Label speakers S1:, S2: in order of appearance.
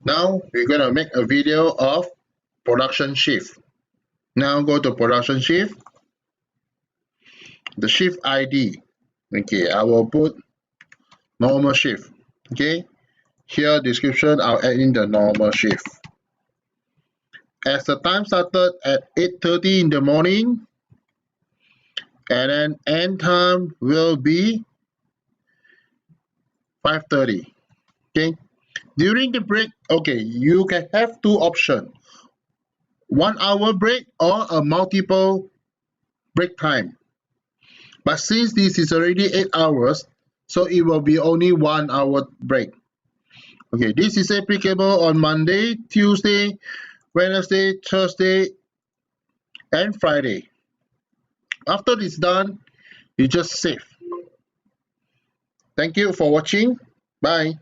S1: Now we're going to make a video of production shift. Now go to production shift, the shift ID. Okay, I will put normal shift. Okay, here description, I'll add in the normal shift. As the time started at 8:30 in the morning, and then end time will be 5:30. Okay, during the break, okay, you can have two options: 1 hour break or a multiple break time. But since this is already 8 hours, so it will be only 1 hour break. Okay, this is applicable on Monday, Tuesday, Wednesday, Thursday, and Friday. After this done, you just save. Thank you for watching. Bye.